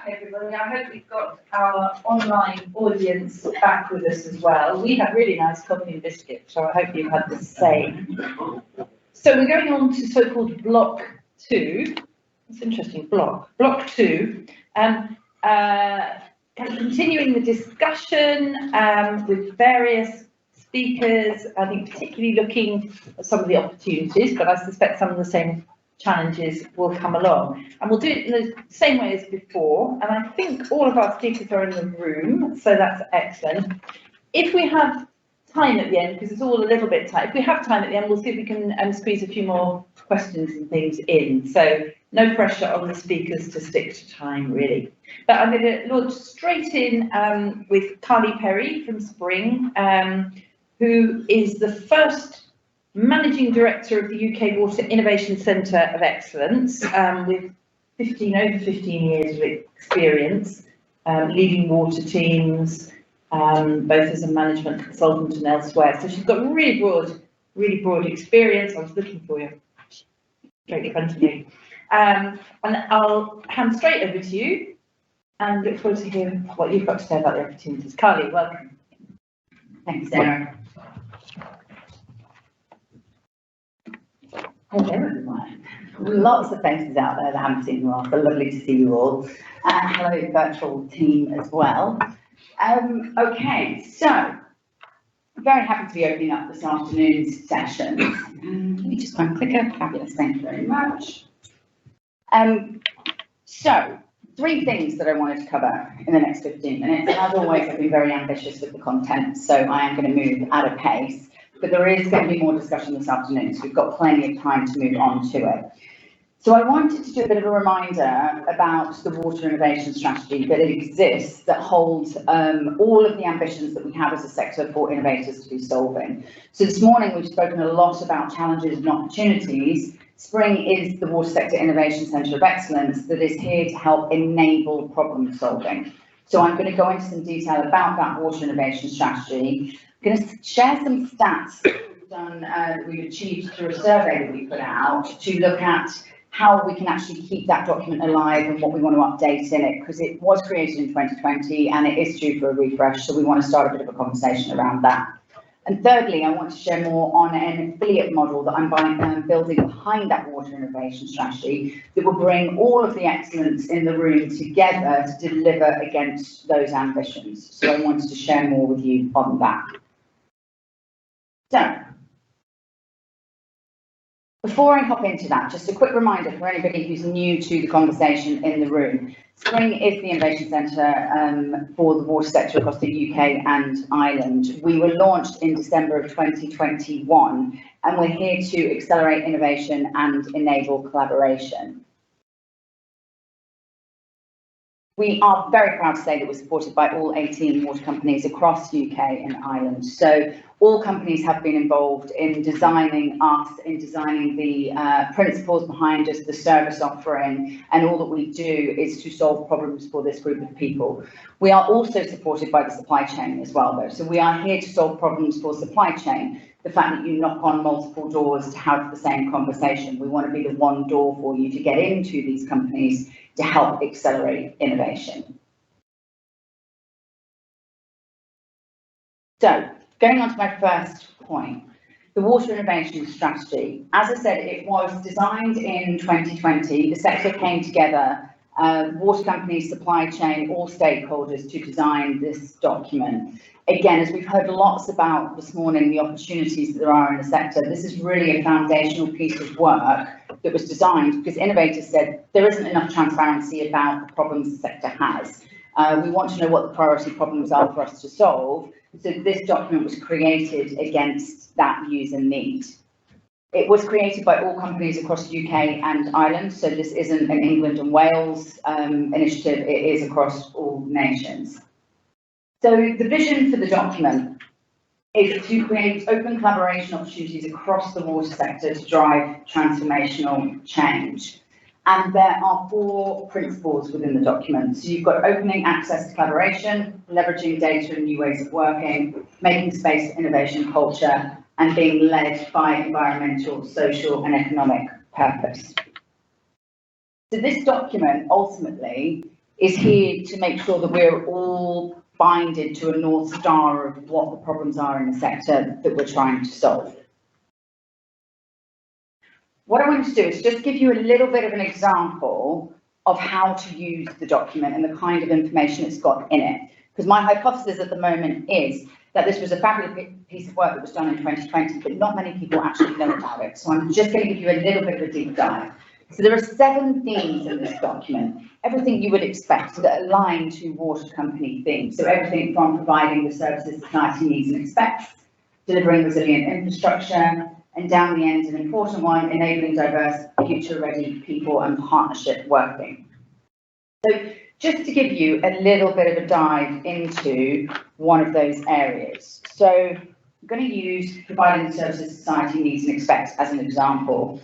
back, everybody. I hope we've got our online audience back with us as well. We had really nice coffee and biscuits, so I hope you've had the same. So we're going on to so-called block 2. That's interesting, block 2. Kind of continuing the discussion with various speakers, I think particularly looking at some of the opportunities, but I suspect some of the same challenges will come along. And we'll do it in the same way as before. And I think all of our speakers are in the room, so that's excellent. If we have time at the end, because it's all a little bit tight, if we have time at the end, we'll see if we can squeeze a few more questions and things in. So no pressure on the speakers to stick to time, really. But I'm going to launch straight in with Carly Perry from Spring, who is the first Managing Director of the UK Water Innovation Centre of Excellence, with over 15 years of experience, leading water teams, both as a management consultant and elsewhere. So she's got really broad experience. I was looking for you, straight in front of me. And I'll hand straight over to you and look forward to hearing what you've got to say about the opportunities. Carly, welcome. Thanks, Sarah. Hello, everyone. Lots of faces out there that I haven't seen in a while, so lovely to see you all. Hello, virtual team as well. Okay, so very happy to be opening up this afternoon's session. Let me just find clicker. Fabulous, thank you very much. So 3 things that I wanted to cover in the next 15 minutes. And as always, I've been very ambitious with the content, so I am going to move at a pace. But there is going to be more discussion this afternoon, so we've got plenty of time to move on to it. So I wanted to do a bit of a reminder about the water innovation strategy that exists, that holds all of the ambitions that we have as a sector for innovators to be solving. So this morning we've spoken a lot about challenges and opportunities. Spring is the Water Sector Innovation Centre of Excellence that is here to help enable problem solving. So I'm going to go into some detail about that water innovation strategy. I'm going to share some stats that we've done, that we've achieved through a survey that we put out to look at how we can actually keep that document alive and what we want to update in it, because it was created in 2020 and it is due for a refresh, so we want to start a bit of a conversation around that. And thirdly, I want to share more on an affiliate model that I'm building behind that water innovation strategy that will bring all of the excellence in the room together to deliver against those ambitions. So I wanted to share more with you on that. So, before I hop into that, just a quick reminder for anybody who's new to the conversation in the room. Spring is the innovation centre for the water sector across the UK and Ireland. We were launched in December of 2021, and we're here to accelerate innovation and enable collaboration. We are very proud to say that we're supported by all 18 water companies across the UK and Ireland. So all companies have been involved in designing us, in designing the principles behind us, the service offering, and all that we do is to solve problems for this group of people. We are also supported by the supply chain as well, though. So we are here to solve problems for supply chain. The fact that you knock on multiple doors to have the same conversation. We want to be the one door for you to get into these companies to help accelerate innovation. So, going on to my first point, the water innovation strategy. As I said, it was designed in 2020. The sector came together, water companies, supply chain, all stakeholders to design this document. Again, as we've heard lots about this morning, the opportunities that there are in the sector, this is really a foundational piece of work that was designed because innovators said there isn't enough transparency about the problems the sector has. We want to know what the priority problems are for us to solve. So this document was created against that user need. It was created by all companies across the UK and Ireland. So this isn't an England and Wales initiative, it is across all nations. So the vision for the document is to create open collaboration opportunities across the water sector to drive transformational change. And there are 4 principles within the document. So you've got opening access to collaboration, leveraging data and new ways of working, making space for innovation culture, and being led by environmental, social, and economic purpose. So this document ultimately is here to make sure that we're all binded to a North Star of what the problems are in the sector that we're trying to solve. What I want to do is just give you a little bit of an example of how to use the document and the kind of information it's got in it. Because my hypothesis at the moment is that this was a fabulous piece of work that was done in 2020, but not many people actually know about it. So I'm just going to give you a little bit of a deep dive. So there are 7 themes in this document, everything you would expect that align to water company themes. So everything from providing the services society needs and expects, delivering resilient infrastructure, and down the end, an important one, enabling diverse, future-ready people and partnership working. So just to give you a little bit of a dive into one of those areas. So I'm going to use providing the services society needs and expects as an example.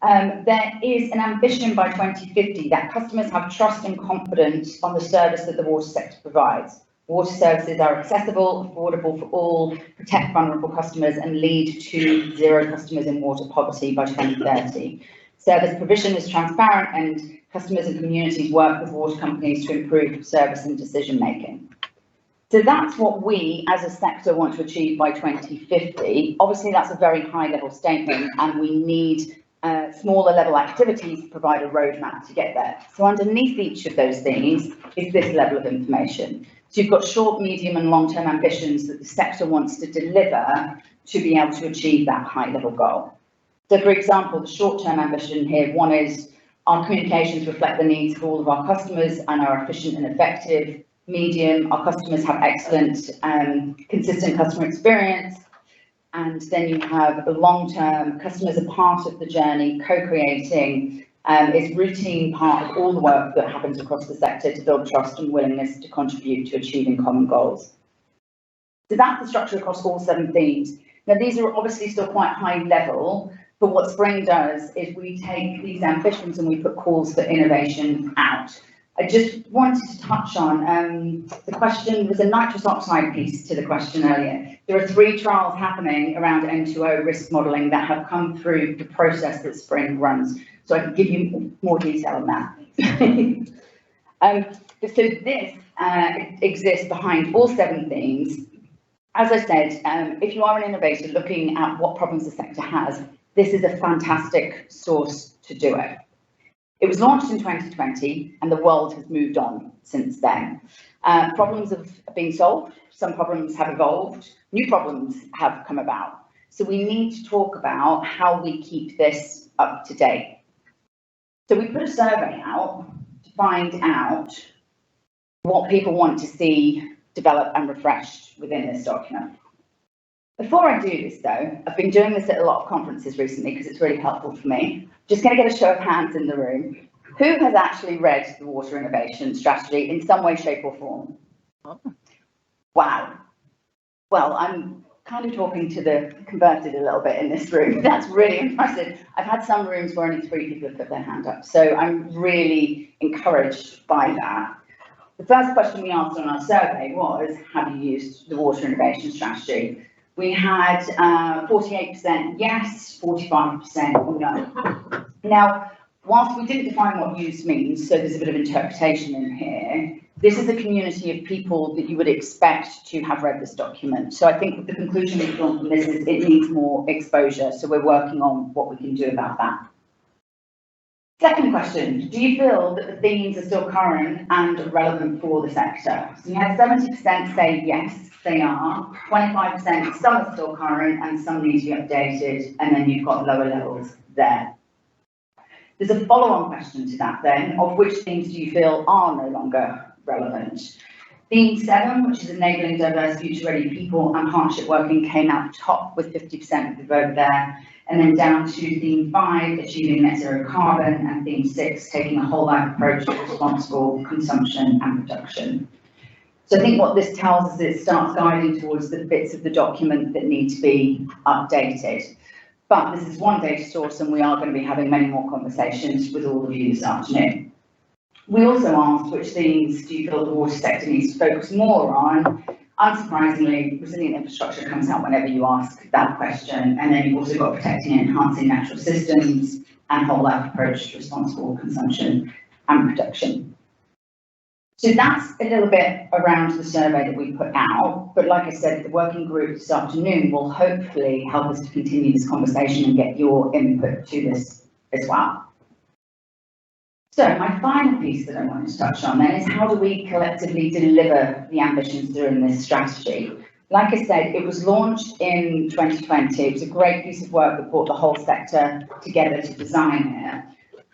There is an ambition by 2050 that customers have trust and confidence on the service that the water sector provides. Water services are accessible, affordable for all, protect vulnerable customers and lead to 0 customers in water poverty by 2030. Service provision is transparent and customers and communities work with water companies to improve service and decision making. So that's what we as a sector want to achieve by 2050. Obviously that's a very high level statement and we need smaller level activities to provide a roadmap to get there. So underneath each of those things is this level of information. So you've got short, medium and long-term ambitions that the sector wants to deliver to be able to achieve that high level goal. So for example, the short-term ambition here, one is our communications reflect the needs of all of our customers and are efficient and effective. Medium, our customers have excellent consistent customer experience. And then you have the long-term, customers are part of the journey, co-creating, is routine part of all the work that happens across the sector to build trust and willingness to contribute to achieving common goals. So that's the structure across all 7 themes. Now these are obviously still quite high level, but what Spring does is we take these ambitions and we put calls for innovation out. I just wanted to touch on the question, there was a nitrous oxide piece to the question earlier. There are 3 trials happening around N2O risk modelling that have come through the process that Spring runs. So I can give you more detail on that. So this exists behind all 7 themes. As I said, if you are an innovator looking at what problems the sector has, this is a fantastic source to do it. It was launched in 2020 and the world has moved on since then. Problems have been solved, some problems have evolved, new problems have come about. So we need to talk about how we keep this up to date. So we put a survey out to find out what people want to see developed and refreshed within this document. Before I do this though, I've been doing this at a lot of conferences recently because it's really helpful for me. Just going to get a show of hands in the room. Who has actually read the Water Innovation Strategy in some way, shape or form? Oh. Wow. Well, I'm kind of talking to the converted a little bit in this room. That's really impressive. I've had some rooms where only 3 people have put their hand up. So I'm really encouraged by that. The first question we asked on our survey was, have you used the Water Innovation Strategy? We had 48% yes, 45% no. Now, whilst we didn't define what use means, so there's a bit of interpretation in here, this is a community of people that you would expect to have read this document. So I think the conclusion we've drawn from this is it needs more exposure. So we're working on what we can do about that. Second question, do you feel that the themes are still current and relevant for the sector? So we had 70% say yes, they are. 25%, some are still current and some need to be updated. And then you've got lower levels there. There's a follow-on question to that then, of which themes do you feel are no longer relevant? Theme 7, which is enabling diverse future-ready people and partnership working, came out top with 50% of the vote there. And then down to theme 5, achieving net zero carbon, and theme 6, taking a whole life approach to responsible consumption and production. So I think what this tells us is it starts guiding towards the bits of the document that need to be updated. But this is one data source and we are going to be having many more conversations with all of you this afternoon. We also asked which themes do you feel the water sector needs to focus more on. Unsurprisingly, resilient infrastructure comes out whenever you ask that question. And then you've also got protecting and enhancing natural systems and whole life approach to responsible consumption and production. So that's a little bit around the survey that we put out, but like I said, the working group this afternoon will hopefully help us to continue this conversation and get your input to this as well. So my final piece that I wanted to touch on then is how do we collectively deliver the ambitions that are in this strategy? Like I said, it was launched in 2020. It was a great piece of work that brought the whole sector together to design it.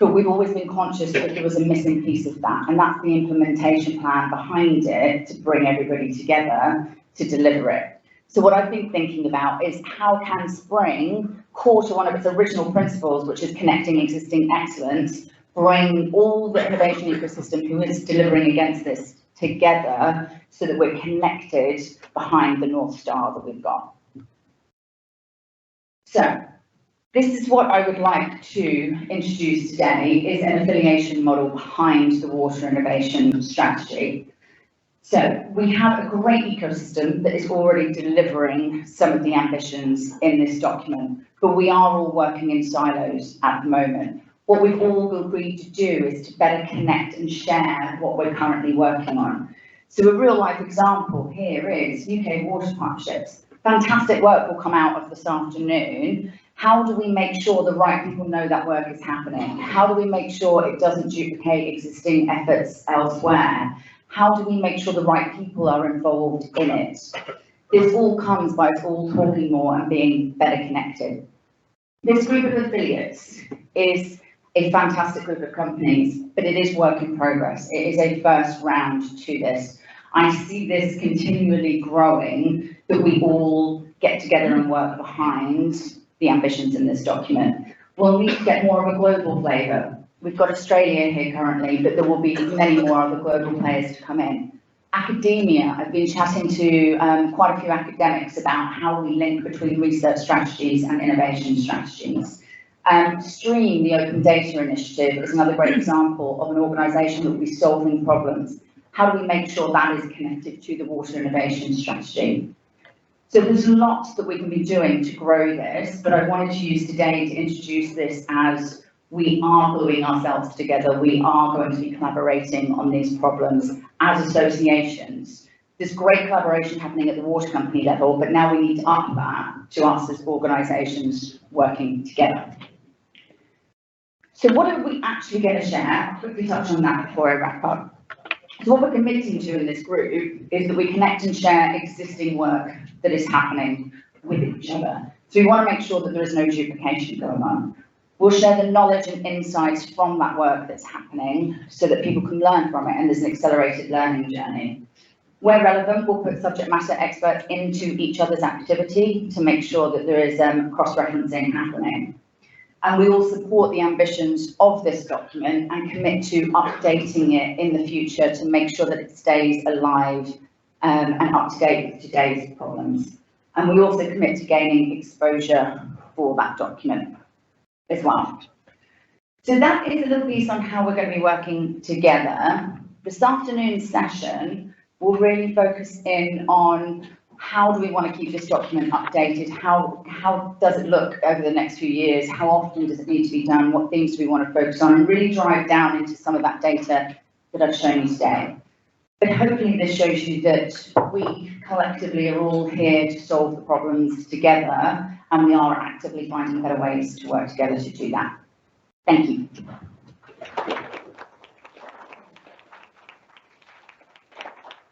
But we've always been conscious that there was a missing piece of that, and that's the implementation plan behind it to bring everybody together to deliver it. So what I've been thinking about is how can Spring, core to one of its original principles, which is connecting existing excellence, bring all the innovation ecosystem who is delivering against this together so that we're connected behind the North Star that we've got. So this is what I would like to introduce today, is an affiliation model behind the water innovation strategy. So we have a great ecosystem that is already delivering some of the ambitions in this document, but we are all working in silos at the moment. What we've all agreed to do is to better connect and share what we're currently working on. So a real life example here is UK water partnerships. Fantastic work will come out of this afternoon. How do we make sure the right people know that work is happening? How do we make sure it doesn't duplicate existing efforts elsewhere? How do we make sure the right people are involved in it? This all comes by us all talking more and being better connected. This group of affiliates is a fantastic group of companies, but it is work in progress. It is a first round to this. I see this continually growing, that we all get together and work behind the ambitions in this document. We'll need to get more of a global flavour. We've got Australia here currently, but there will be many more other global players to come in. Academia, I've been chatting to quite a few academics about how we link between research strategies and innovation strategies. STREAM, the Open Data Initiative, is another great example of an organisation that will be solving problems. How do we make sure that is connected to the water innovation strategy? So there's lots that we can be doing to grow this, but I wanted to use today to introduce this as we are gluing ourselves together. We are going to be collaborating on these problems as associations. There's great collaboration happening at the water company level, but now we need to up that to us as organisations working together. So what are we actually going to share? I'll quickly touch on that before I wrap up. So what we're committing to in this group is that we connect and share existing work that is happening with each other. So we want to make sure that there is no duplication going on. We'll share the knowledge and insights from that work that's happening so that people can learn from it and there's an accelerated learning journey. Where relevant, we'll put subject matter experts into each other's activity to make sure that there is cross-referencing happening. And we will support the ambitions of this document and commit to updating it in the future to make sure that it stays alive and up to date with today's problems. And we also commit to gaining exposure for that document as well. So that is a little piece on how we're going to be working together. This afternoon's session will really focus in on how do we want to keep this document updated? How does it look over the next few years? How often does it need to be done? What things do we want to focus on? And really drive down into some of that data that I've shown you today. But hopefully this shows you that we collectively are all here to solve the problems together, and we are actively finding better ways to work together to do that. Thank you.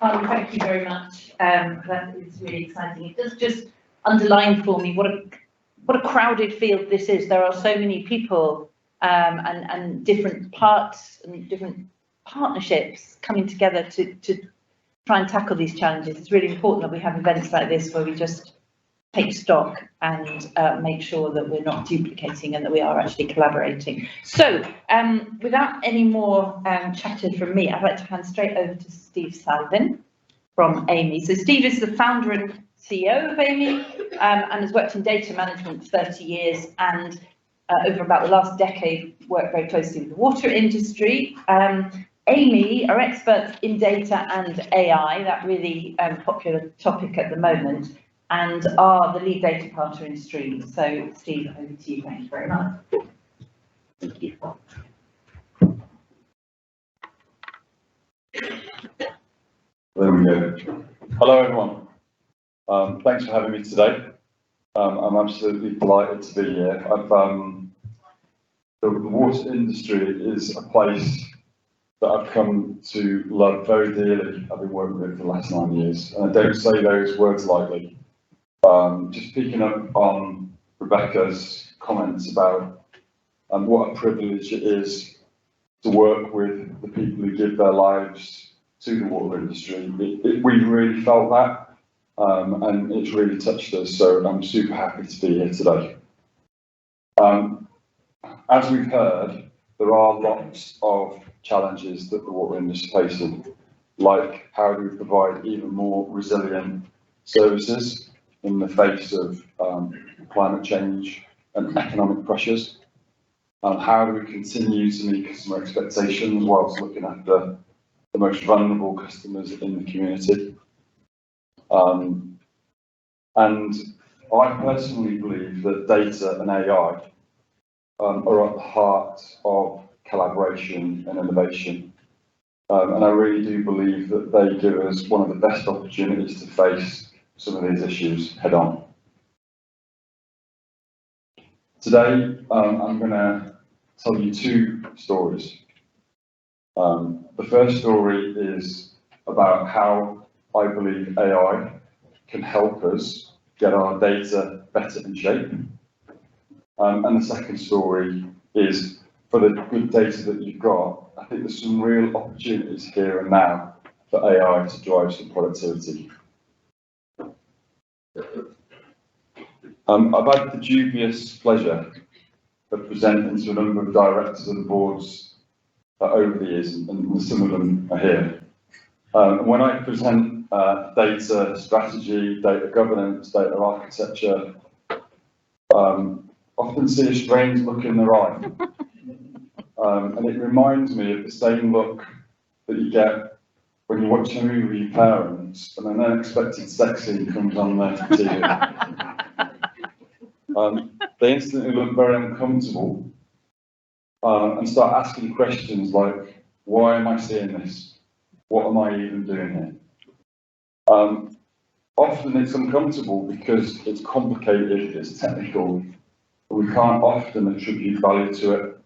Thank you very much. That is really exciting. It does just underline for me what a crowded field this is. There are so many people and different parts and different partnerships coming together to try and tackle these challenges. It's really important that we have events like this where we just take stock and make sure that we're not duplicating and that we are actually collaborating. So without any more chatter from me, I'd like to hand straight over to Steve Salvin from Aiimi. So Steve is the founder and CEO of Aiimi and has worked in data management for 30 years and over about the last decade worked very closely with the water industry. Aiimi are experts in data and AI, that really popular topic at the moment, and are the lead data partner in Stream. So, Steve, over to you. Thank you very much. Thank you. There we go. Hello, everyone. Thanks for having me today. I'm absolutely delighted to be here. The water industry is a place that I've come to love very dearly. I've been working with it for the last 9 years, and I don't say those words lightly. Just picking up on Rebecca's comments about what a privilege it is to work with the people who give their lives to the water industry. We really felt that, and it's really touched us, so I'm super happy to be here today. As we've heard, there are lots of challenges that the water industry is facing, like how do we provide even more resilient services in the face of climate change and economic pressures, and how do we continue to meet customer expectations whilst looking after the most vulnerable customers in the community. And I personally believe that data and AI are at the heart of collaboration and innovation. And I really do believe that they give us one of the best opportunities to face some of these issues head on. Today, I'm going to tell you two stories. The first story is about how I believe AI can help us get our data better in shape. And the second story is for the good data that you've got. I think there's some real opportunities here and now for AI to drive some productivity. I've had the dubious pleasure of presenting to a number of directors and boards over the years, and some of them are here. When I present data strategy, data governance, data architecture, often see a strange look in their eye. And it reminds me of the same look that you get when you watch a movie with your parents and an unexpected sex scene comes on the TV. They instantly look very uncomfortable and start asking questions like, why am I seeing this? What am I even doing here? Often it's uncomfortable because it's complicated, it's technical, but we can't often attribute value to it.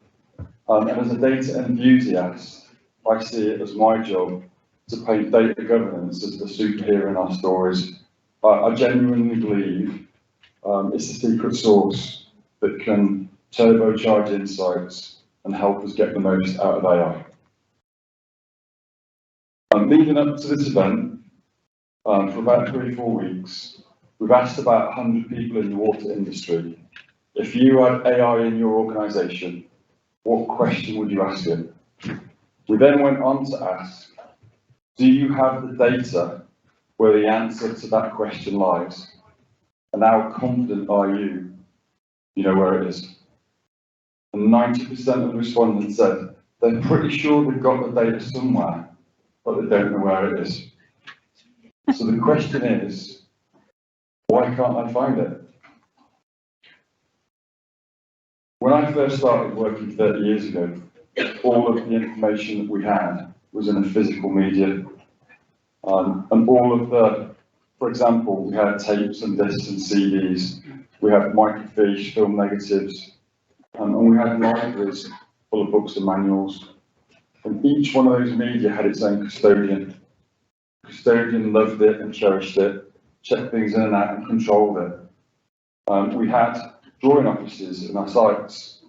And as a data enthusiast, I see it as my job to paint data governance as the superhero in our stories. I genuinely believe it's the secret sauce that can turbocharge insights and help us get the most out of AI. Leading up to this event, for about 3 or 4 weeks, we've asked about 100 people in the water industry, if you had AI in your organisation, what question would you ask it? We then went on to ask, do you have the data where the answer to that question lies? And how confident are you know where it is? And 90% of the respondents said they're pretty sure they've got the data somewhere, but they don't know where it is. So the question is, why can't I find it? When I first started working 30 years ago, all of the information that we had was in a physical media. And all of the, for example, we had tapes and discs and CDs, we had microfiche, film negatives, and we had libraries full of books and manuals. And each one of those media had its own custodian. The custodian loved it and cherished it, checked things in and out and controlled it. We had drawing offices in our sites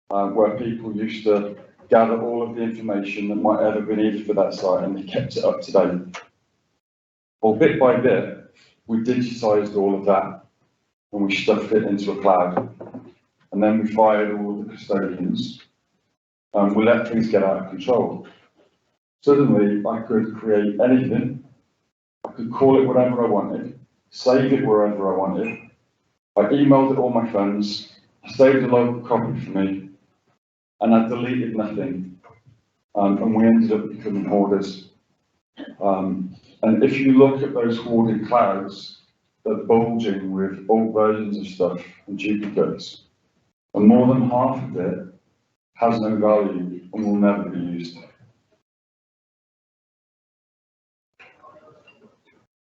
where people used to gather all of the information that might ever be needed for that site, and they kept it up to date. Well, bit by bit, we digitised all of that and we stuffed it into a cloud. And then we fired all of the custodians and we let things get out of control. Suddenly, I could create anything, I could call it whatever I wanted, save it wherever I wanted. I emailed it all my friends, I saved a local copy for me, and I deleted nothing. And we ended up becoming hoarders. And if you look at those hoarded clouds, they're bulging with old versions of stuff and duplicates. And more than half of it has no value and will never be used.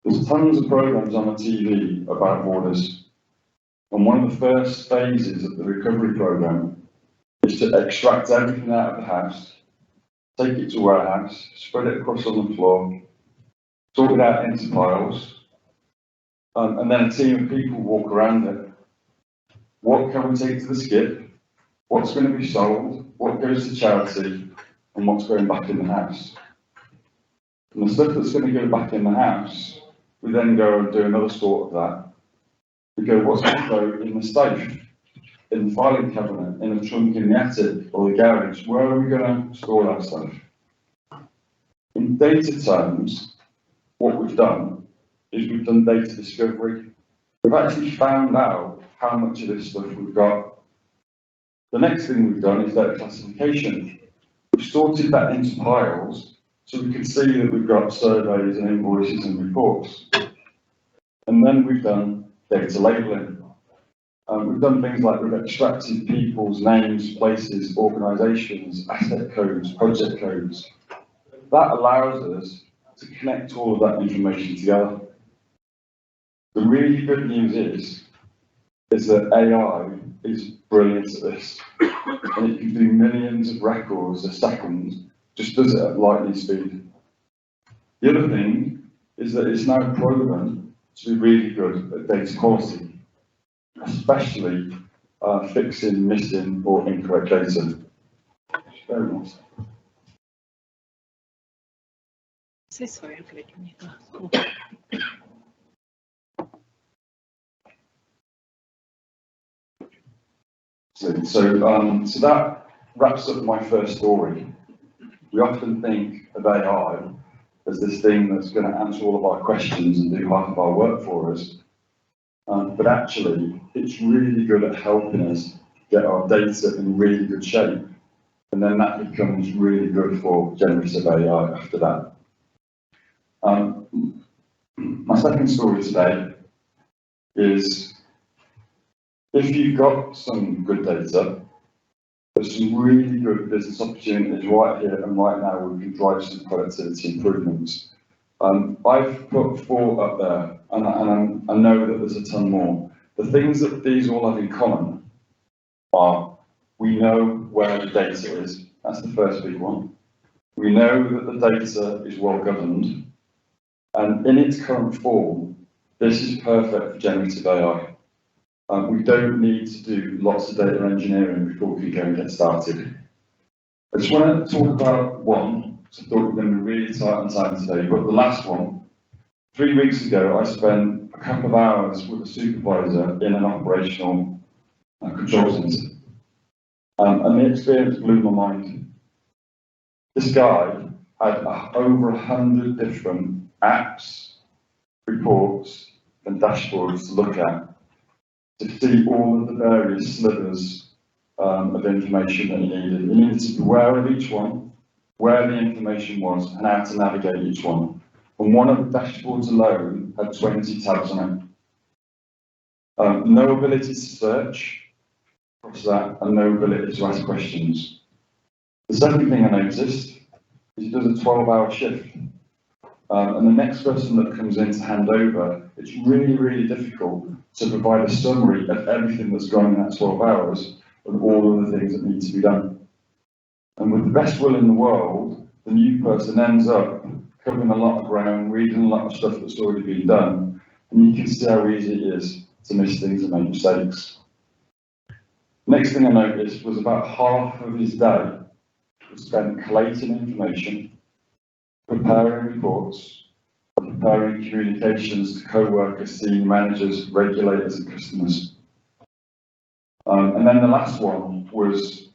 There's tons of programs on the TV about borders. And one of the first phases of the recovery program is to extract everything out of the house, take it to a warehouse, spread it across on the floor, sort it out into piles, and then a team of people walk around it. What can we take to the skip? What's going to be sold? What goes to charity? And what's going back in the house? And the stuff that's going to go back in the house, we then go and do another sort of that. We go, what's going to go in the safe, in the filing cabinet, in the trunk in the attic or the garage? Where are we going to store that stuff? In data terms, what we've done is we've done data discovery. We've actually found out how much of this stuff we've got. The next thing we've done is data classification. We've sorted that into piles so we can see that we've got surveys and invoices and reports. And then we've done data labeling. We've done things like we've extracted people's names, places, organisations, asset codes, project codes. That allows us to connect all of that information together. The really good news is that AI is brilliant at this, and it can do millions of records a second, just does it at lightning speed. The other thing is that it's now proven to be really good at data quality, especially fixing missing or incorrect data. Very nice. So sorry, I'm breaking your glass. So that wraps up my first story. We often think of AI as this thing that's going to answer all of our questions and do half of our work for us. But actually, it's really good at helping us get our data in really good shape. And then that becomes really good for generative AI after that. My second story today is, if you've got some good data, there's some really good business opportunities right here and right now where we can drive some productivity improvements. I've put 4 up there, and I know that there's a ton more. The things that these all have in common are, we know where the data is. That's the first big one. We know that the data is well governed, and in its current form, this is perfect for generative AI. We don't need to do lots of data engineering before we can go and get started. I just want to talk about one, because I thought we were going to be really tight on time today, but the last one. 3 weeks ago, I spent a couple of hours with a supervisor in an operational control centre. And the experience blew my mind. This guy had over 100 different apps, reports, and dashboards to look at, to see all of the various slivers of information that he needed. He needed to be aware of each one, where the information was, and how to navigate each one. And one of the dashboards alone had 20 tabs on it. No ability to search across that, and no ability to ask questions. The second thing I noticed is he does a 12-hour shift. And the next person that comes in to hand over, it's really, really difficult to provide a summary of everything that's gone in that 12 hours and all of the things that need to be done. And with the best will in the world, the new person ends up covering a lot of ground, reading a lot of stuff that's already been done, and you can see how easy it is to miss things and make mistakes. Next thing I noticed was about half of his day was spent collating information, preparing reports, preparing communications to co-workers, senior managers, regulators and customers. And then the last one was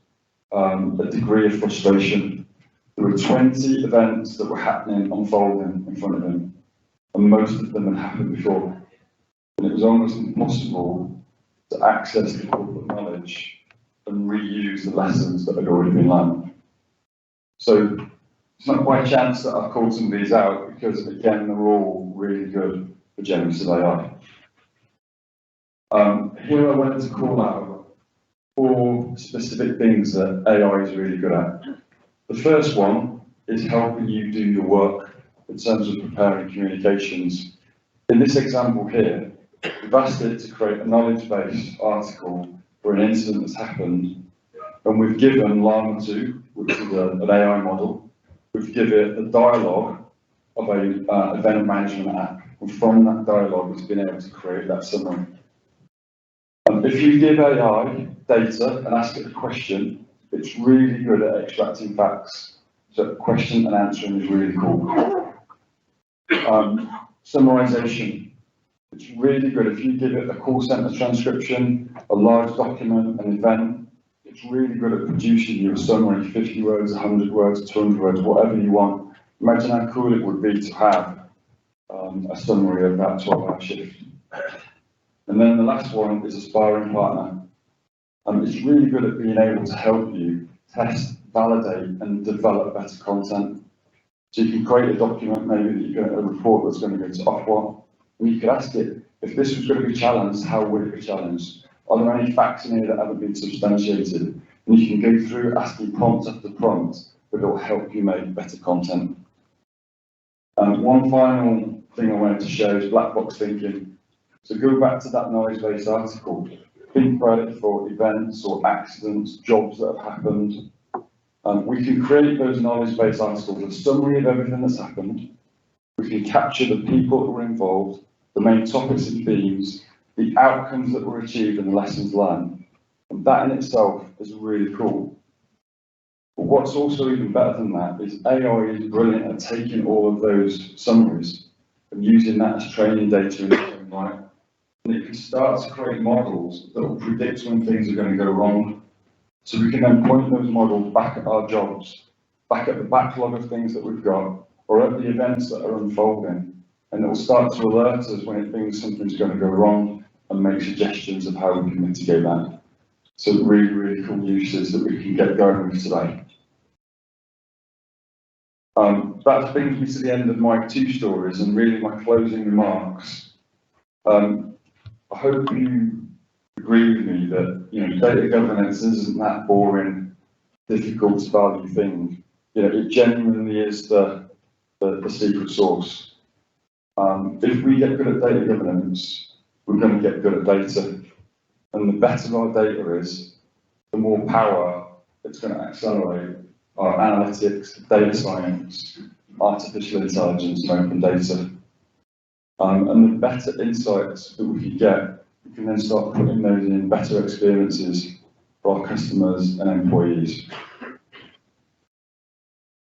a degree of frustration. There were 20 events that were happening, unfolding in front of him, and most of them had happened before. And it was almost impossible to access the corporate knowledge and reuse the lessons that had already been learned. So it's not by chance that I've called some of these out, because again, they're all really good for generative AI. Here I wanted to call out 4 specific things that AI is really good at. The first one is helping you do your work in terms of preparing communications. In this example here, we've asked it to create a knowledge-based article for an incident that's happened, and we've given Llama 2, which is an AI model, we've given it a dialogue of a event management app, and from that dialogue it's been able to create that summary. If you give AI data and ask it a question, it's really good at extracting facts. So question and answering is really cool. Summarization. It's really good if you give it a call center transcription, a large document, an event. It's really good at producing you a summary, 50 words, 100 words, 200 words, whatever you want. Imagine how cool it would be to have a summary of that 12-hour shift. And then the last one is a sparring partner. It's really good at being able to help you test, validate, and develop better content. So you can create a document, maybe that a report that's going to go to Ofwat, and you could ask it, if this was going to be challenged, how would it be challenged? Are there any facts in here that haven't been substantiated? And you can go through asking prompt after prompt, but it'll help you make better content. One final thing I wanted to share is black box thinking. So go back to that knowledge-based article. Think about it for events or accidents, jobs that have happened. We can create those knowledge-based articles, a summary of everything that's happened. We can capture the people that were involved, the main topics and themes, the outcomes that were achieved and the lessons learned. And that in itself is really cool. But what's also even better than that is AI is brilliant at taking all of those summaries and using that as training data in its own right. And it can start to create models that will predict when things are going to go wrong. So we can then point those models back at our jobs, back at the backlog of things that we've got, or at the events that are unfolding. And it will start to alert us when it thinks something's going to go wrong and make suggestions of how we can mitigate that. So really, really cool uses that we can get going with today. That brings me to the end of my two stories and really my closing remarks. I hope you agree with me that data governance isn't that boring, difficult to value thing. It genuinely is the secret sauce. If we get good at data governance, we're going to get good at data. And the better our data is, the more power it's going to accelerate our analytics, data science, artificial intelligence, and open data. And the better insights that we can get, we can then start putting those in better experiences for our customers and employees.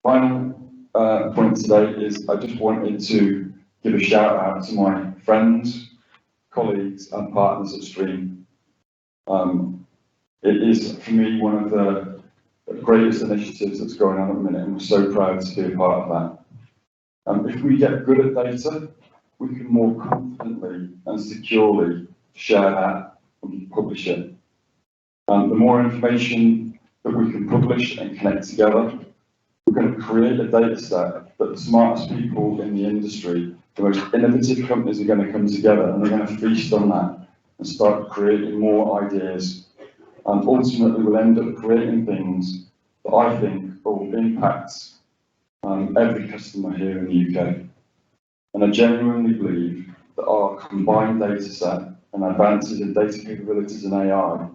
Final point today is I just wanted to give a shout out to my friends, colleagues, and partners at Stream. It is, for me, one of the greatest initiatives that's going on at the minute, and we're so proud to be a part of that. If we get good at data, we can more confidently and securely share that and publish it. The more information that we can publish and connect together, we're going to create a data set that the smartest people in the industry, the most innovative companies are going to come together and they're going to feast on that and start creating more ideas. And ultimately we'll end up creating things that I think will impact every customer here in the UK. And I genuinely believe that our combined data set and advances in data capabilities and AI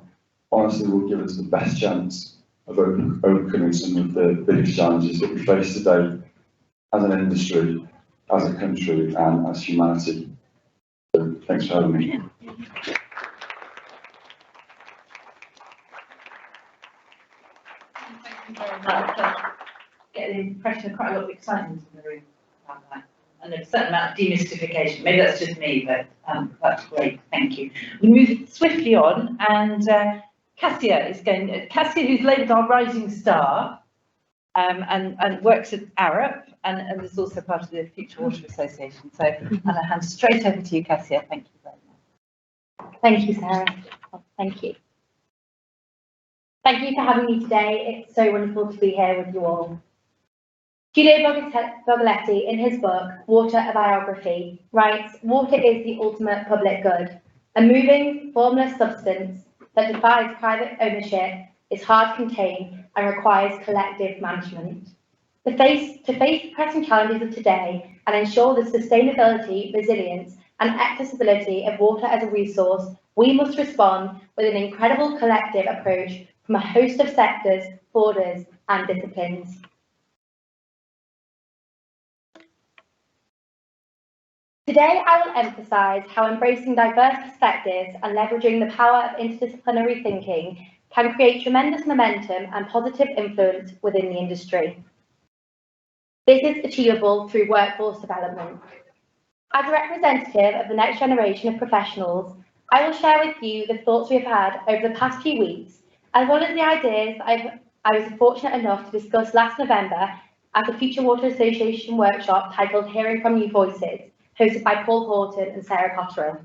honestly will give us the best chance of overcoming some of the biggest challenges that we face today as an industry, as a country, and as humanity. So thanks for having me. Thank you very much. I get the impression of quite a lot of excitement in the room about that, and a certain amount of demystification. Maybe that's just me, but that's great. Thank you. We move swiftly on, and Cassia is going. Cassia, who's labelled our rising star, and works at Arup, and is also part of the Future Water Association. So I'm going to hand straight over to you, Cassia. Thank you very much. Thank you, Sarah. Oh, thank you. Thank you for having me today. It's so wonderful to be here with you all. Giulio Bogoletti, in his book, Water, a Biography, writes, "Water is the ultimate public good, a moving, formless substance that defies private ownership, is hard to contain, and requires collective management. To face the pressing challenges of today and ensure the sustainability, resilience, and accessibility of water as a resource, we must respond with an incredible collective approach from a host of sectors, borders, and disciplines. Today, I will emphasise how embracing diverse perspectives and leveraging the power of interdisciplinary thinking can create tremendous momentum and positive influence within the industry. This is achievable through workforce development. As a representative of the next generation of professionals, I will share with you the thoughts we have had over the past few weeks, as well as the ideas I was fortunate enough to discuss last November at the Future Water Association workshop titled Hearing from New Voices, hosted by Paul Horton and Sarah Cotterill.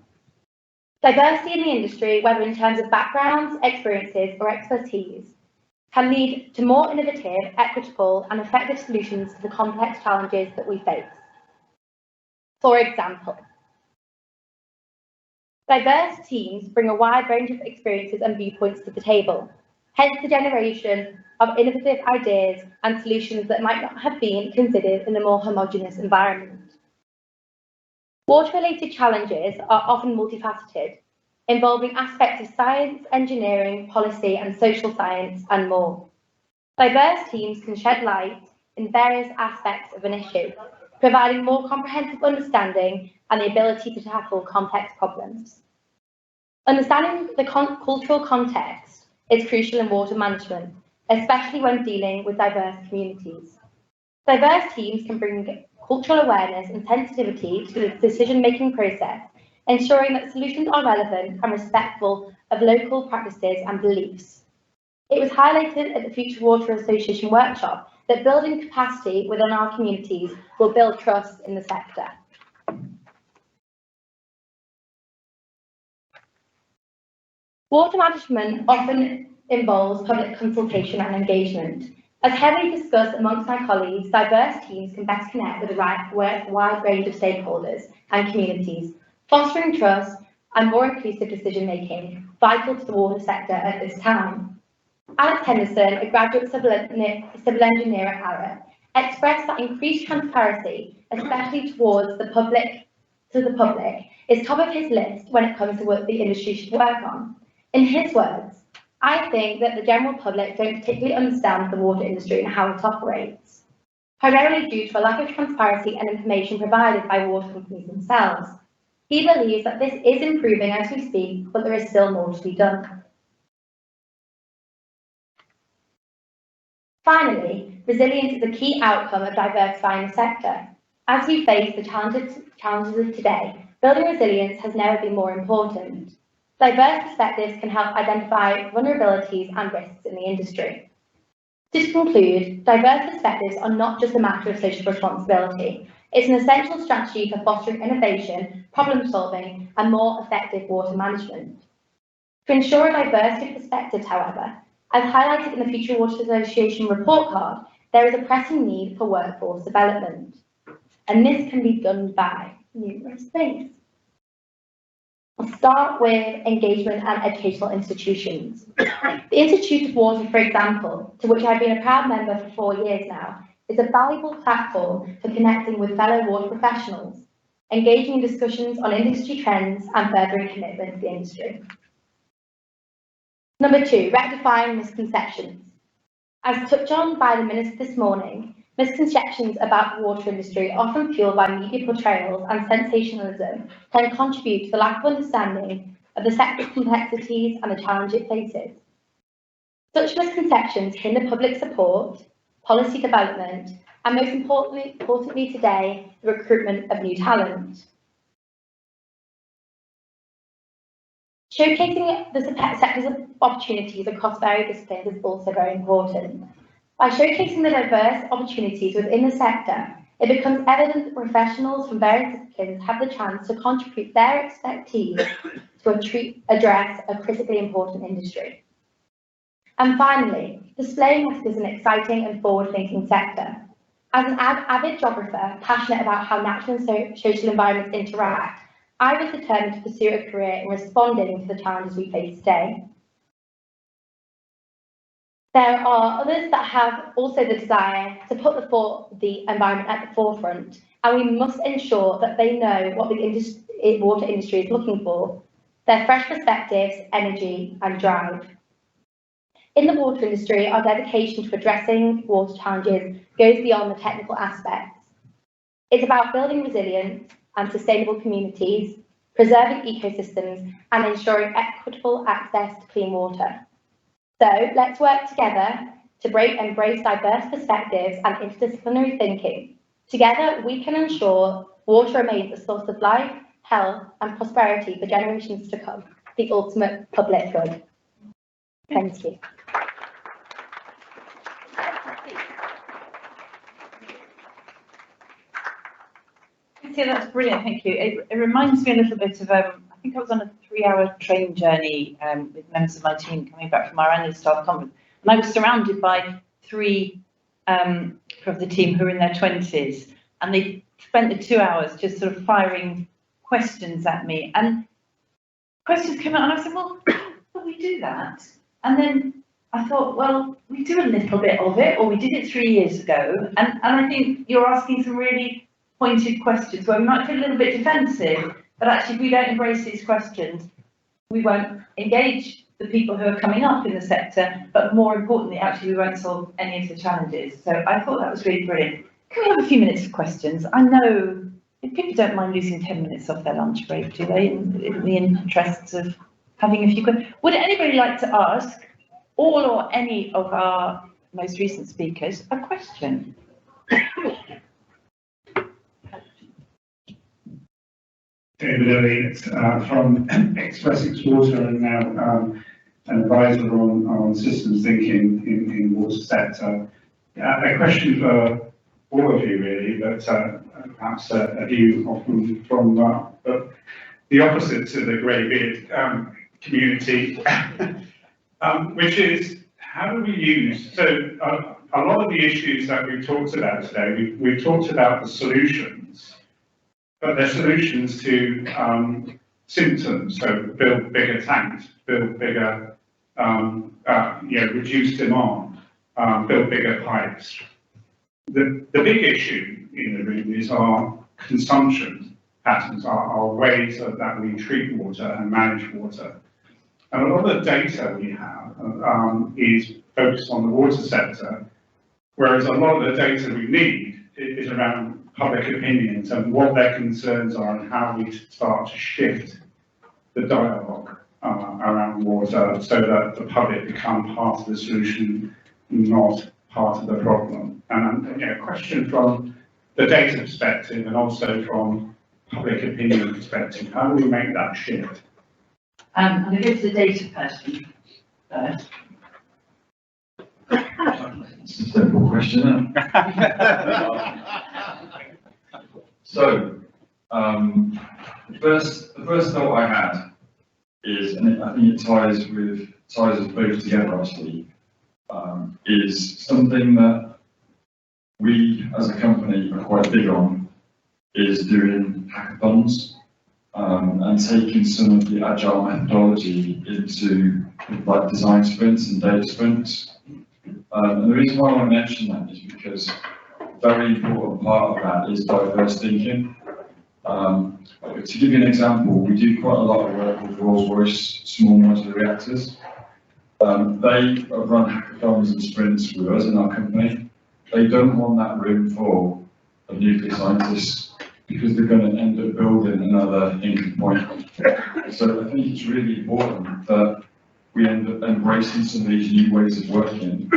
Diversity in the industry, whether in terms of backgrounds, experiences, or expertise, can lead to more innovative, equitable, and effective solutions to the complex challenges that we face. For example, diverse teams bring a wide range of experiences and viewpoints to the table, hence the generation of innovative ideas and solutions that might not have been considered in a more homogeneous environment. Water-related challenges are often multifaceted, involving aspects of science, engineering, policy, and social science, and more. Diverse teams can shed light in various aspects of an issue, providing more comprehensive understanding and the ability to tackle complex problems. Understanding the cultural context is crucial in water management, especially when dealing with diverse communities. Diverse teams can bring cultural awareness and sensitivity to the decision-making process, ensuring that solutions are relevant and respectful of local practices and beliefs. It was highlighted at the Future Water Association workshop that building capacity within our communities will build trust in the sector. Water management often involves public consultation and engagement. As heavily discussed amongst my colleagues, diverse teams can best connect with a wide range of stakeholders and communities, fostering trust and more inclusive decision-making, vital to the water sector at this time. Alex Henderson, a graduate civil engineer at Arup, expressed that increased transparency, especially towards the public, is top of his list when it comes to what the industry should work on. In his words, I think that the general public don't particularly understand the water industry and how it operates, primarily due to a lack of transparency and information provided by water companies themselves. He believes that this is improving as we speak, but there is still more to be done. Finally, resilience is a key outcome of diversifying the sector. As we face the challenges of today, building resilience has never been more important. Diverse perspectives can help identify vulnerabilities and risks in the industry. To conclude, diverse perspectives are not just a matter of social responsibility. It's an essential strategy for fostering innovation, problem solving, and more effective water management. To ensure a diversity of perspectives, however, as highlighted in the Future Water Association report card, there is a pressing need for workforce development. And this can be done by numerous things. I'll start with engagement and educational institutions. The Institute of Water, for example, to which I've been a proud member for 4 years now, is a valuable platform for connecting with fellow water professionals, engaging in discussions on industry trends and furthering commitment to the industry. Number 2, rectifying misconceptions. As touched on by the Minister this morning, misconceptions about the water industry, often fueled by media portrayals and sensationalism, can contribute to the lack of understanding of the sector's complexities and the challenge it faces. Such misconceptions hinder public support, policy development, and most importantly today, the recruitment of new talent. Showcasing the sector's opportunities across various disciplines is also very important. By showcasing the diverse opportunities within the sector, it becomes evident that professionals from various disciplines have the chance to contribute their expertise to address a critically important industry. And finally, displaying this is an exciting and forward-thinking sector. As an avid geographer, passionate about how natural and social environments interact, I was determined to pursue a career in responding to the challenges we face today. There are others that have also the desire to put the environment at the forefront and we must ensure that they know what the water industry is looking for, their fresh perspectives, energy and drive. In the water industry, our dedication to addressing water challenges goes beyond the technical aspects. It's about building resilient and sustainable communities, preserving ecosystems, and ensuring equitable access to clean water. So let's work together to embrace diverse perspectives and interdisciplinary thinking. Together, we can ensure water remains a source of life, health, and prosperity for generations to come, the ultimate public good. Thank you. Yeah, that's brilliant, thank you. It reminds me a little bit of, I think I was on a 3-hour train journey with members of my team coming back from our annual staff conference, and I was surrounded by 3 of the team who were in their 20s, and they spent the 2 hours just sort of firing questions at me, and questions came out, and I said, well, we do that, and then I thought, well, we do a little bit of it, or we did it 3 years ago, and I think you're asking some really pointed questions where we might feel a little bit defensive, but actually if we don't embrace these questions, we won't engage the people who are coming up in the sector, but more importantly, actually we won't solve any of the challenges. So I thought that was really brilliant. Can we have a few minutes for questions? I know if people don't mind losing 10 minutes off their lunch break, do they, in the interests of having a few questions? Would anybody like to ask all or any of our most recent speakers a question? David Elliott from Express Water, and now an advisor on systems thinking in water sector. A question for all of you really, but perhaps a view often from the opposite to the greybeard community, which is how do we use, so a lot of the issues that we've talked about today, we've talked about the solutions, but they're solutions to symptoms. So build bigger tanks, build bigger, reduce demand, build bigger pipes. The big issue in the room is our consumption patterns, our ways that we treat water and manage water. And a lot of the data we have is focused on the water sector, whereas a lot of the data we need is around public opinions and what their concerns are and how we start to shift the dialogue around water so that the public become part of the solution, not part of the problem. And a question from the data perspective and also from public opinion perspective, how do we make that shift? I'm going to go to the data person first. It's a simple question, So, the first thought I had is, and I think it ties us both together actually, is something that we as a company are quite big on, is doing hackathons and taking some of the agile methodology into like design sprints and data sprints. And the reason why I want to mention that is because a very important part of that is diverse thinking. To give you an example, we do quite a lot of work with Rolls-Royce small modular reactors. They run hackathons and sprints with us in our company. They don't want that room full of nuclear scientists because they're going to end up building another Hinkley Point. So I think it's really important that we end up embracing some of these new ways of working.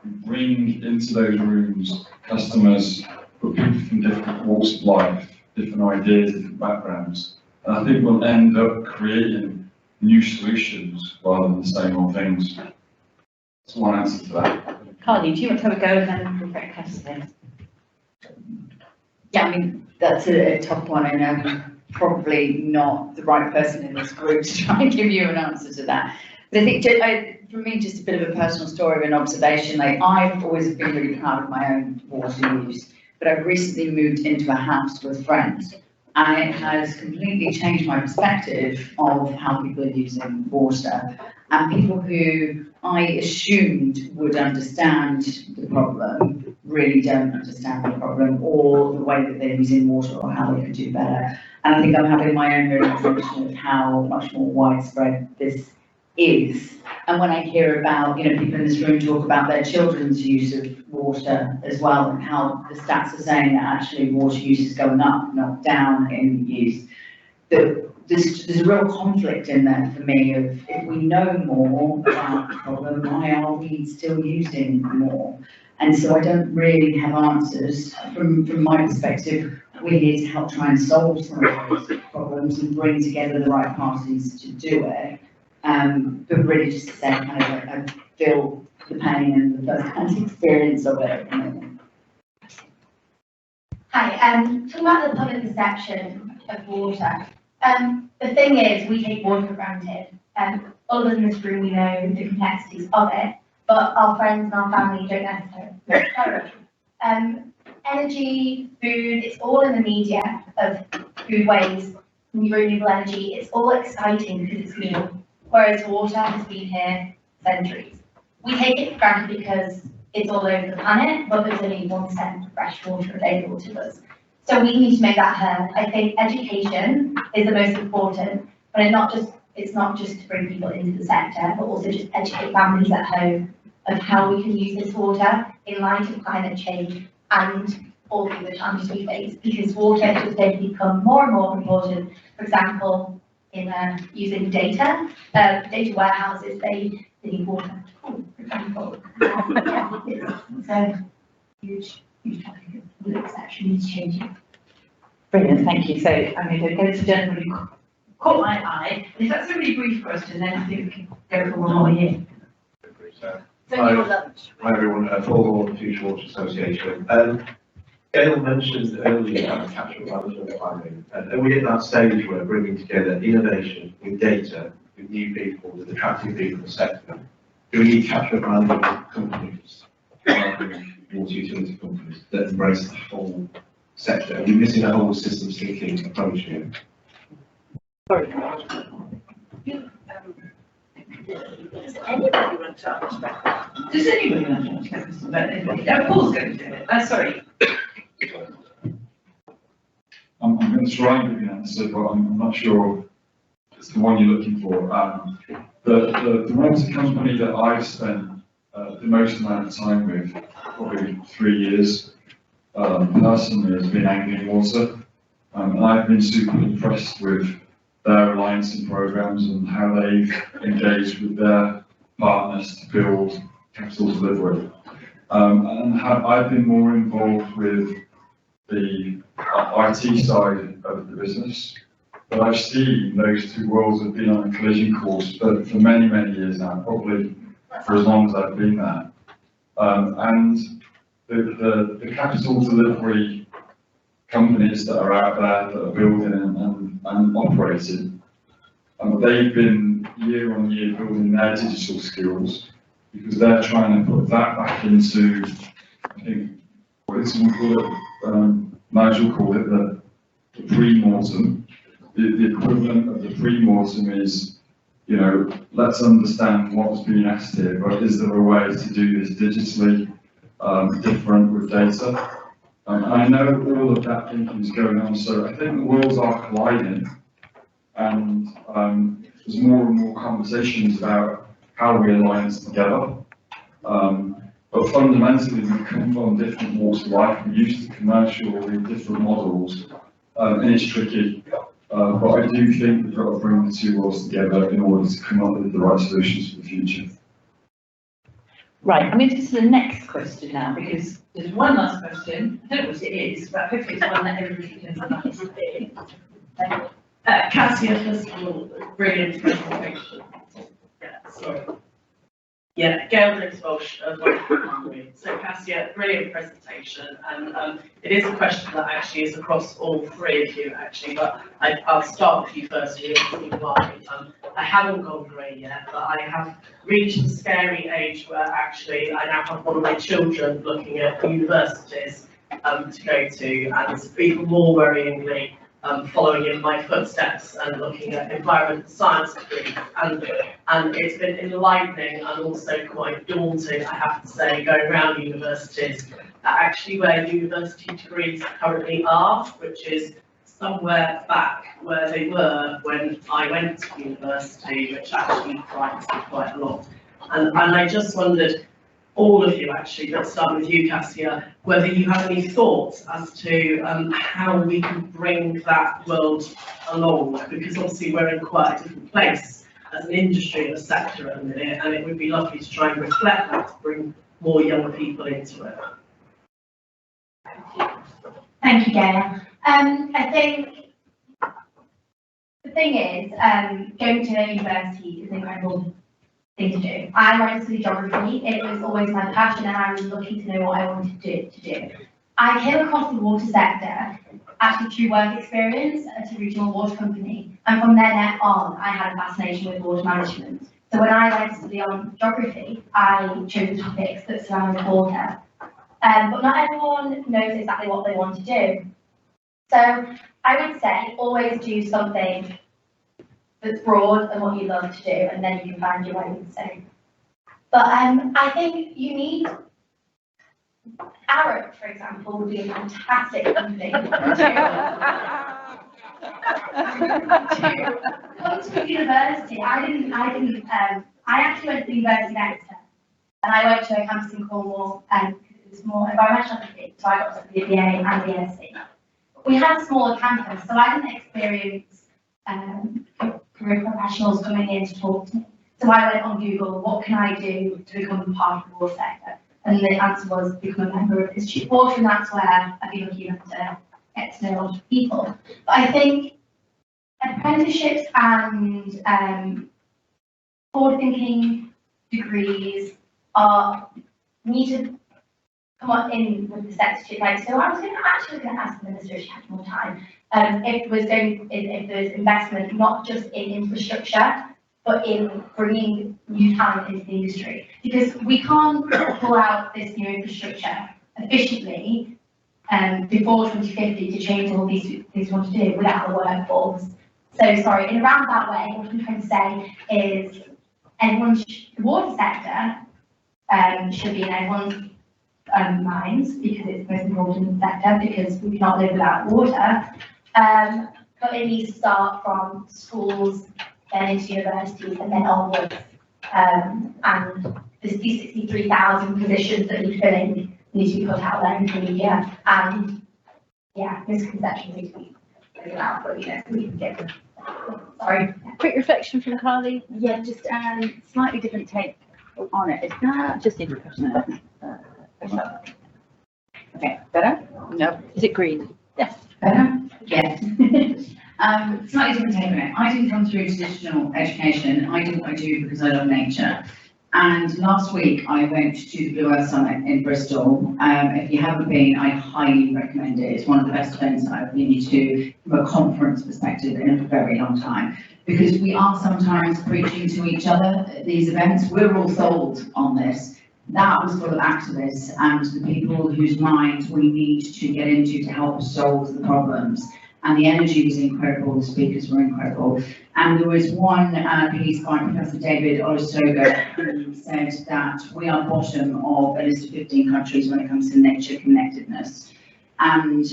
We bring into those rooms customers, but people from different walks of life, different ideas, different backgrounds. And I think we'll end up creating new solutions rather than the same old things. That's one answer to that. Carly, do you want to have a go and then Rebecca Cassia? Yeah, I mean, that's a tough one, and I'm probably not the right person in this group to try and give you an answer to that. But I think, for me, just a bit of a personal story of an observation. Like, I've always been really proud of my own water use, but I've recently moved into a house with friends, and it has completely changed my perspective of how people are using water. And people who I assumed would understand the problem really don't understand the problem or the way that they're using water or how they could do better. And I think I'm having my own realization of how much more widespread this is. And when I hear about, you know, people in this room talk about their children's use of water as well, and how the stats are saying that actually water use is going up, not down in use, that there's a real conflict in there for me of, if we know more about the problem, why are we still using more? And so I don't really have answers. From my perspective, we're here to help try and solve some of those problems and bring together the right parties to do it. But really just to say, kind of, I feel the pain and the first-hand experience of it. Hi, talking about the public perception of water. The thing is, we take water for granted. All of us in this room, we know the complexities of it, but our friends and our family don't necessarily. Energy, food, it's all in the media of food waste, renewable energy. It's all exciting because it's new, whereas water has been here centuries. We take it for granted because it's all over the planet, but there's only 1% of fresh water available to us. So we need to make that heard. I think education is the most important, but it's not just to bring people into the sector, but also just educate families at home of how we can use this water in light of climate change and all the other challenges we face, because water is going to become more and more important. For example, in using data warehouses, they need water, for example. It's a huge topic that's actually changing. Brilliant, thank you. So I'm going to go to the gentleman who caught my eye. If that's a really brief question, then I think we can go for one more year. So your lunch. Hi everyone, Paul Hall, Future Water Association. Gail mentioned earlier about catchment management planning. Are we at that stage where bringing together innovation with data, with new people, with attracting people in the sector? Do we need catchment management companies, water utility companies, that embrace the whole sector? Are we missing a whole systems thinking approach here? Sorry. Does anybody want to ask that? Does anybody want to ask that? Paul's going to do it. Sorry. I'm going to try and give you an answer, but I'm not sure it's the one you're looking for. The water company that I've spent the most amount of time with, probably 3 years, personally, has been Aiimi Water. And I've been super impressed with their alliance and programs and how they've engaged with their partners to build capital delivery. And I've been more involved with the IT side of the business, but I've seen those two worlds have been on a collision course for many, many years now, probably for as long as I've been there. And the capital delivery companies that are out there that are building and operating, they've been year on year building their digital skills, because they're trying to put that back into, I think, what did someone call it? Nigel called it the pre-mortem. The equivalent of the pre-mortem is, you know, let's understand what's being asked here, but is there a way to do this digitally, different with data? And I know all of that thinking is going on, so I think the worlds are colliding, and there's more and more conversations about how we alliance together. But fundamentally, we come from different walks of life. We're used to commercial with different models, and it's tricky. But I do think we've got to bring the two worlds together in order to come up with the right solutions for the future. Right, I'm going to get to the next question now, because there's one last question. I don't know what it is, but hopefully it's one that everybody can answer. Cassia, first of all, brilliant presentation. Yeah, sorry. Yeah, Gail Dix-Walsh of Hungary. So Cassia, brilliant presentation, and it is a question that actually is across all three of you actually, but I'll start with you first, and you'll see why. I haven't gone grey yet, but I have reached the scary age where actually I now have one of my children looking at universities to go to, and even more worryingly, following in my footsteps and looking at environmental science degrees, and it's been enlightening and also quite daunting, I have to say, going around universities at actually where university degrees currently are, which is somewhere back where they were when I went to university, which actually frightens me quite a lot. And I just wondered, all of you actually, let's start with you, Cassia, whether you have any thoughts as to how we can bring that world along, because obviously we're in quite a different place as an industry and a sector at the minute, and it would be lovely to try and reflect that to bring more young people into it. Thank you, Gail. I think the thing is, going to university is an incredible thing to do. I wanted to study geography. It was always my passion, and I was looking to know what I wanted to do. I came across the water sector actually through work experience at a regional water company, and from then on, I had a fascination with water management. So when I went to study on geography, I chose the topics that surround water. But not everyone knows exactly what they want to do. So I would say always do something that's broad and what you love to do, and then you can find your way. So, but I think you need Arup, for example, would be a fantastic company to come to university. I actually went to the University of Exeter, and I went to a campus in Cornwall, and it was more environmental, so I got to the BA and the BSc. We had a smaller campus, so I didn't experience career professionals coming in to talk to me. So I went on Google, what can I do to become part of the water sector? And the answer was become a member of Institute of Water, and that's where I've been lucky enough to get to know a lot of people. But I think apprenticeships and forward-thinking degrees need to come up in with the sector. Like, so I was actually going to ask the minister if she had more time. If there's investment not just in infrastructure, but in bringing new talent into the industry, because we can't pull out this new infrastructure efficiently before 2050 to change all these things we want to do without the workforce. So sorry, in a roundabout way, what I'm trying to say is the water sector should be in everyone's minds, because it's the most important sector, because we cannot live without water. But it needs to start from schools, then into universities, and then onwards. And these 63,000 positions that you're filling need to be put out there in the media. And yeah, misconceptions need to be figured out, but we can get them. Sorry. Quick reflection from Carly. Yeah, just slightly different take on it. Is that just in question? Okay, better? No. Is it green? Yes. Better? Yes. Slightly different take on it. I didn't come through traditional education. I do what I do because I love nature. And last week I went to the Blue Earth Summit in Bristol. If you haven't been, I highly recommend it. It's one of the best events I've been to from a conference perspective in a very long time. Because we are sometimes preaching to each other at these events. We're all sold on this. That was full of activists and the people whose minds we need to get into to help us solve the problems. And the energy was incredible, the speakers were incredible. And there was one piece by Professor David Olusoga who said that we are bottom of a list of 15 countries when it comes to nature connectedness. And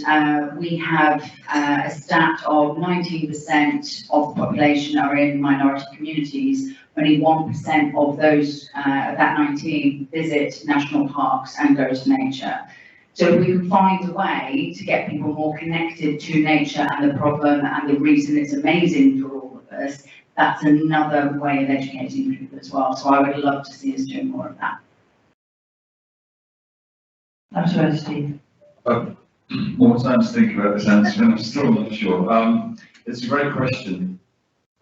we have a stat of 19% of the population are in minority communities. Only 1% of those, of that 19, visit national parks and go to nature. So if we can find a way to get people more connected to nature and the problem and the reason it's amazing for all of us, that's another way of educating people as well. So I would love to see us doing more of that. That's right, Steve. More time to think about this answer, and I'm still not sure. It's a great question,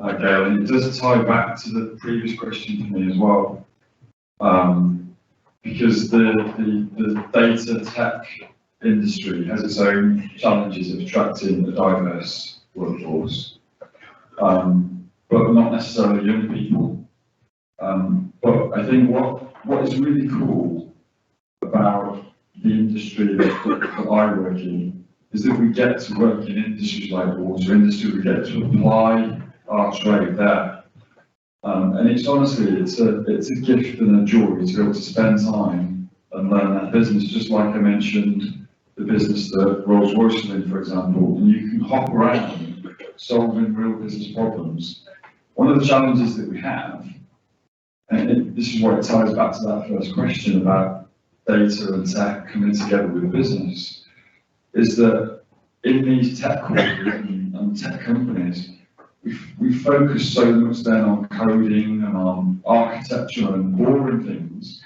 Gail, and it does tie back to the previous question for me as well. Because the data tech industry has its own challenges of attracting a diverse workforce, but not necessarily young people. But I think what is really cool about the industry that I work in is that we get to work in industries like the water industry, we get to apply our trade there. And it's honestly, it's a gift and a joy to be able to spend time and learn that business, just like I mentioned the business that Rolls-Royce is in, for example, and you can hop around solving real business problems. One of the challenges that we have, and this is why it ties back to that first question about data and tech coming together with business, is that in these tech companies and tech companies, we focus so much then on coding and on architecture and boring things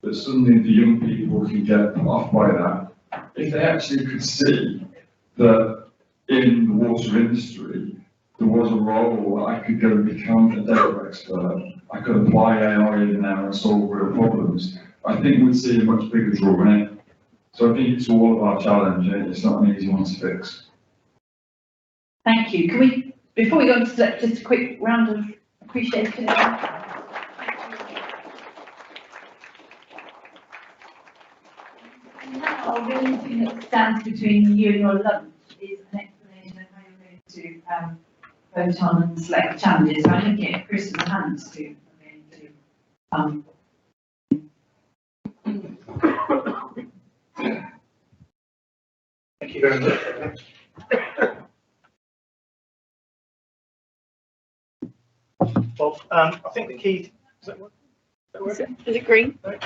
that suddenly the young people can get put off by that. If they actually could see that in the water industry, there was a role that I could go and become a data expert, I could apply AI in there and solve real problems, I think we'd see a much bigger draw in it. So I think it's all of our challenge, and it's not an easy one to fix. Thank you. Can we, before we go on to just a quick round of appreciation? Now, the only thing that stands between you and your lunch is an explanation of how you're going to vote on and select the challenges. So I'm looking at Chris and Hans who are going to Thank you very much. Well, I think the key, is that working? Is it green? No? Is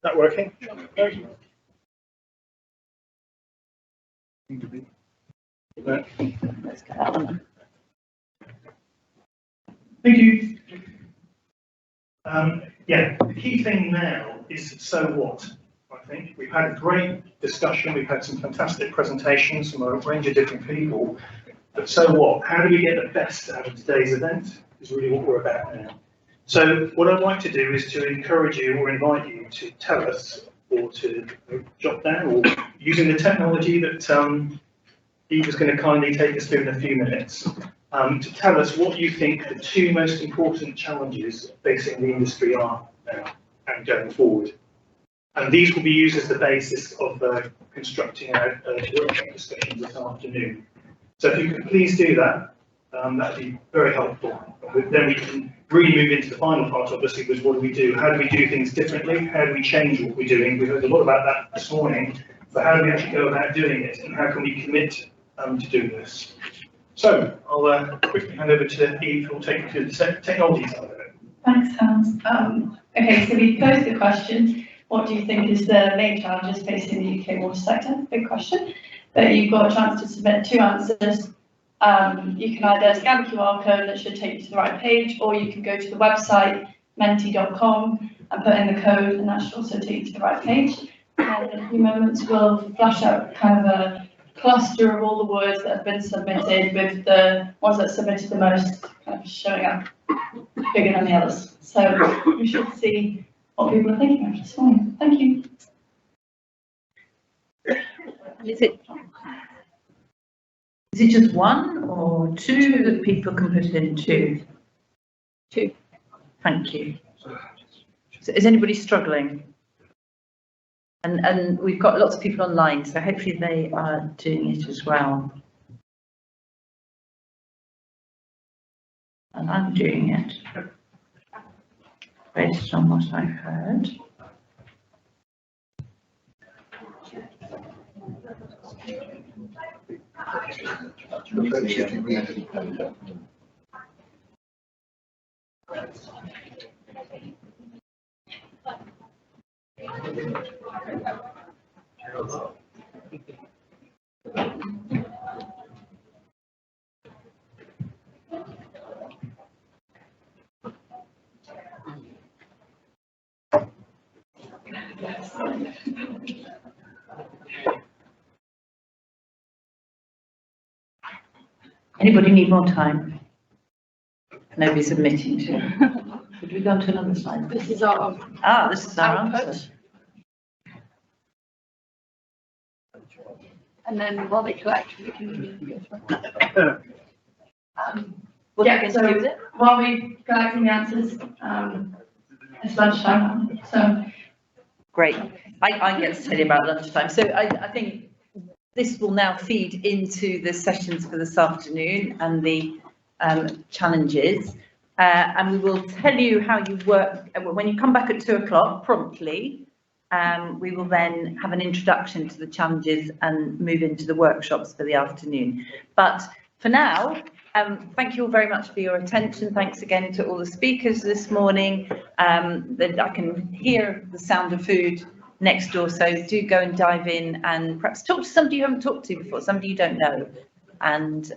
that working? No? No. Let's get that one. Thank you. Yeah, the key thing now is so what? I think we've had a great discussion. We've had some fantastic presentations from a range of different people. But so what? How do we get the best out of today's event? Is really what we're about now. So what I'd like to do is to encourage you or invite you to tell us, or to jot down, or using the technology that Eve is going to kindly take us through in a few minutes, to tell us what you think the two most important challenges facing the industry are now and going forward. And these will be used as the basis of constructing our workshop discussion this afternoon. So if you could please do that, that would be very helpful. Then we can really move into the final part, obviously, was what do we do? How do we do things differently? How do we change what we're doing? We heard a lot about that this morning, but how do we actually go about doing it? And how can we commit to do this? So I'll quickly hand over to Eve, who will take you to the technology side of it. Thanks, Hans. Okay, so we posed the question, what do you think is the main challenges facing the UK water sector? Big question. But you've got a chance to submit two answers. You can either scan the QR code that should take you to the right page, or you can go to the website menti.com and put in the code, and that should also take you to the right page. And in a few moments we'll flash out kind of a cluster of all the words that have been submitted, with the ones that submitted the most kind of showing up bigger than the others. So we should see what people are thinking of this morning. Thank you. Is it just one or two that people can put in? Two. Thank you. So is anybody struggling? And we've got lots of people online, so hopefully they are doing it as well. And I'm doing it based on what I've heard. Anybody need more time? Nobody's admitting to. Could we go on to another slide? This is our this is our answer. And then while they collect, we can What are you going to do with it? While we're collecting the answers, it's lunchtime, so. Great. I get to tell you about lunchtime. So I think this will now feed into the sessions for this afternoon and the challenges. and we will tell you how you work. When you come back at 2 o'clock promptly, we will then have an introduction to the challenges and move into the workshops for the afternoon. But for now, thank you all very much for your attention. Thanks again to all the speakers this morning. I can hear the sound of food next door, so do go and dive in and perhaps talk to somebody you haven't talked to before, somebody you don't know, and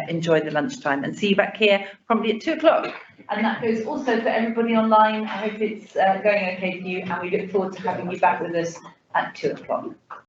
enjoy the lunchtime, and see you back here probably at 2 o'clock. And that goes also for everybody online. I hope it's going okay for you, and we look forward to having you back with us at 2 o'clock.